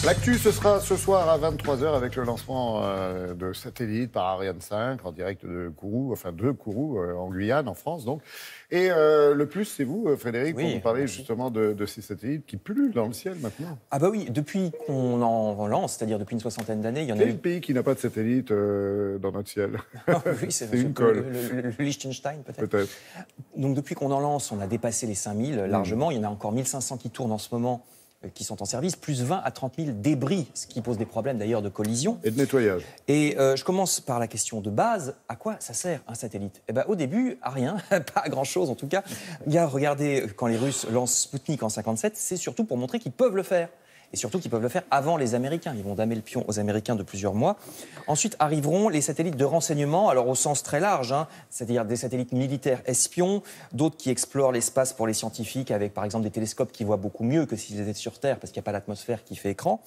L'actu, ce sera ce soir à 23 h avec le lancement de satellites par Ariane 5 en direct de Kourou, enfin de Kourou, en Guyane, en France donc. Et le plus, c'est vous, Frédéric, pour nous parler justement de ces satellites qui pullulent dans le ciel maintenant. Ah bah oui, depuis qu'on en lance, c'est-à-dire depuis une soixantaine d'années, il y en a Quel pays qui n'a pas de satellite dans notre ciel? Oui, c'est une colle. Le Liechtenstein, peut-être. Peut-être. Donc depuis qu'on en lance, on a dépassé les 5000 largement. Il y en a encore 1500 qui tournent en ce moment, qui sont en service, plus 20 à 30 000 débris, ce qui pose des problèmes d'ailleurs de collision. Et de nettoyage. Et je commence par la question de base. À quoi ça sert un satellite? Eh ben, au début, à rien, pas à grand-chose en tout cas. Regardez, quand les Russes lancent Sputnik en 57, c'est surtout pour montrer qu'ils peuvent le faire. Et surtout qu'ils peuvent le faire avant les Américains. Ils vont damer le pion aux Américains de plusieurs mois. Ensuite arriveront les satellites de renseignement, alors au sens très large, c'est-à-dire des satellites militaires espions, d'autres qui explorent l'espace pour les scientifiques avec par exemple des télescopes qui voient beaucoup mieux que s'ils étaient sur Terre parce qu'il n'y a pas d'atmosphère qui fait écran.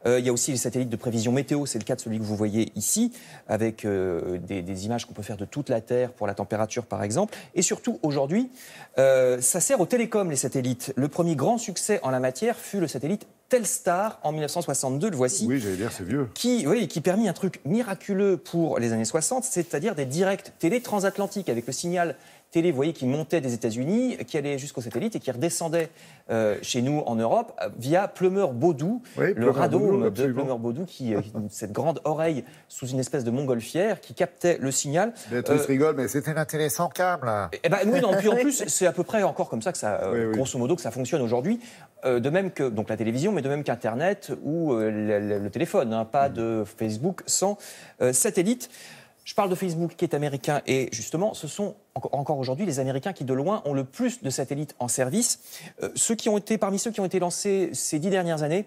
Il y a aussi les satellites de prévision météo, c'est le cas de celui que vous voyez ici, avec des images qu'on peut faire de toute la Terre pour la température par exemple. Et surtout aujourd'hui, ça sert aux télécoms les satellites. Le premier grand succès en la matière fut le satellite Telstar en 1962, le voici. Oui, j'allais dire, c'est vieux. Qui permit un truc miraculeux pour les années 60, c'est-à-dire des directs télé transatlantiques avec le signal télé, vous voyez, qui montait des États-Unis, qui allait jusqu'au satellite et qui redescendait chez nous en Europe via Plumeur-Baudou, le radome de Plumeur-Baudou, cette grande oreille sous une espèce de montgolfière qui captait le signal. Béatrice rigole, mais c'était un intéressant câble. Eh ben, oui, non, puis en plus, c'est à peu près encore comme ça que ça, grosso modo, que ça fonctionne aujourd'hui. De même que donc la télévision, mais de même qu'Internet ou le téléphone, pas de Facebook sans satellite. Je parle de Facebook qui est américain et justement, ce sont encore aujourd'hui les Américains qui de loin ont le plus de satellites en service. Parmi ceux qui ont été lancés ces 10 dernières années,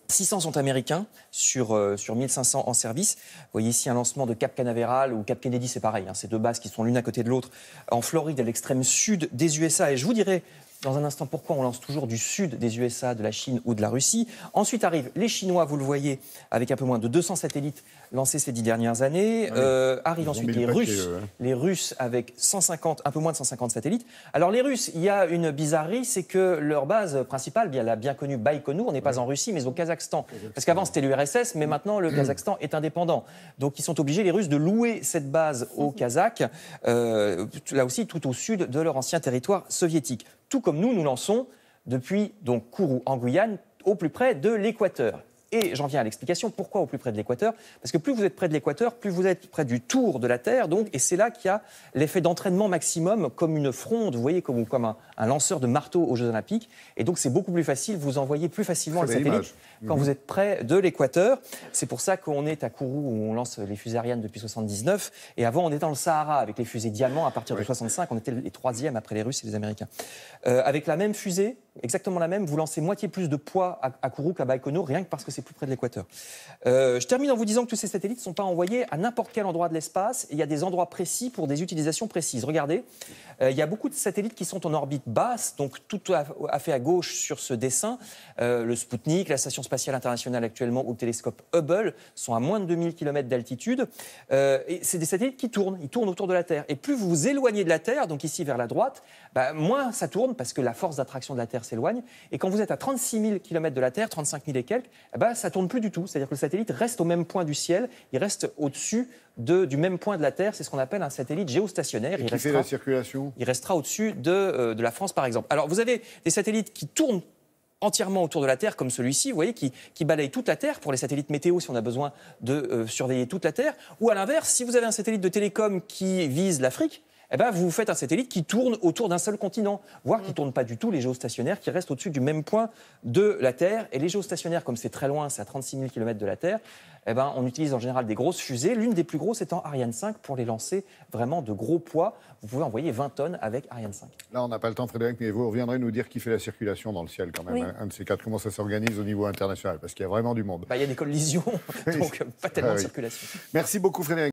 600 sont américains sur 1500 en service. Vous voyez ici un lancement de Cap Canaveral ou Cap Kennedy, c'est pareil. Ces deux bases qui sont l'une à côté de l'autre en Floride, à l'extrême sud des USA. Et je vous dirai dans un instant pourquoi on lance toujours du sud des USA, de la Chine ou de la Russie. Ensuite arrivent les Chinois, vous le voyez, avec un peu moins de 200 satellites lancés ces 10 dernières années. Arrivent ensuite les Russes avec 150, un peu moins de 150 satellites. Alors les Russes, il y a une bizarrerie, c'est que leur base principale, la bien connue Baïkonour, n'est pas en Russie, mais au Kazakhstan. Parce qu'avant c'était l'URSS, mais maintenant le Kazakhstan est indépendant. Donc ils sont obligés, les Russes, de louer cette base aux Kazakhs, là aussi tout au sud de leur ancien territoire soviétique. Tout comme nous lançons depuis donc Kourou en Guyane, au plus près de l'équateur. Et j'en viens à l'explication. Pourquoi au plus près de l'équateur? Parce que plus vous êtes près de l'équateur, plus vous êtes près du tour de la Terre. Donc, et c'est là qu'il y a l'effet d'entraînement maximum, comme une fronde, vous voyez, comme un lanceur de marteau aux Jeux Olympiques. Et donc, c'est beaucoup plus facile. Vous envoyez plus facilement le satellite quand vous êtes près de l'équateur. C'est pour ça qu'on est à Kourou, où on lance les fusées Ariane depuis 79. Et avant, on était dans le Sahara avec les fusées Diamant. À partir de 65, on était les troisièmes après les Russes et les Américains. Avec la même fusée, exactement la même, vous lancez moitié plus de poids à Kourou qu'à Baïkonour, rien que parce que c'est plus près de l'équateur. Je termine en vous disant que tous ces satellites ne sont pas envoyés à n'importe quel endroit de l'espace. Il y a des endroits précis pour des utilisations précises. Regardez, il y a beaucoup de satellites qui sont en orbite basse, donc tout à fait à gauche sur ce dessin. Le Sputnik, la Station spatiale internationale actuellement, ou le télescope Hubble sont à moins de 2000 km d'altitude. Et c'est des satellites qui tournent, ils tournent autour de la Terre. Et plus vous vous éloignez de la Terre, donc ici vers la droite, moins ça tourne parce que la force d'attraction de la Terre s'éloigne. Et quand vous êtes à 36 000 km de la Terre, 35 000 et quelques, ça tourne plus du tout. C'est-à-dire que le satellite reste au même point du ciel, il reste au-dessus du même point de la Terre. C'est ce qu'on appelle un satellite géostationnaire. Et qui fait la circulation? Il restera au-dessus de la France, par exemple. Alors, vous avez des satellites qui tournent entièrement autour de la Terre, comme celui-ci, vous voyez, qui balaye toute la Terre pour les satellites météo, si on a besoin de surveiller toute la Terre. Ou à l'inverse, si vous avez un satellite de télécom qui vise l'Afrique, vous faites un satellite qui tourne autour d'un seul continent, voire qui ne tourne pas du tout, les géostationnaires, qui restent au-dessus du même point de la Terre. Et les géostationnaires, comme c'est très loin, c'est à 36 000 km de la Terre, on utilise en général des grosses fusées, l'une des plus grosses étant Ariane 5 pour les lancer vraiment de gros poids. Vous pouvez envoyer 20 tonnes avec Ariane 5. Là, on n'a pas le temps, Frédéric, mais vous reviendrez nous dire qui fait la circulation dans le ciel quand même. Oui. Un de ces quatre, comment ça s'organise au niveau international, parce qu'il y a vraiment du monde. Il y a des collisions, donc pas tellement de circulation. Merci beaucoup, Frédéric.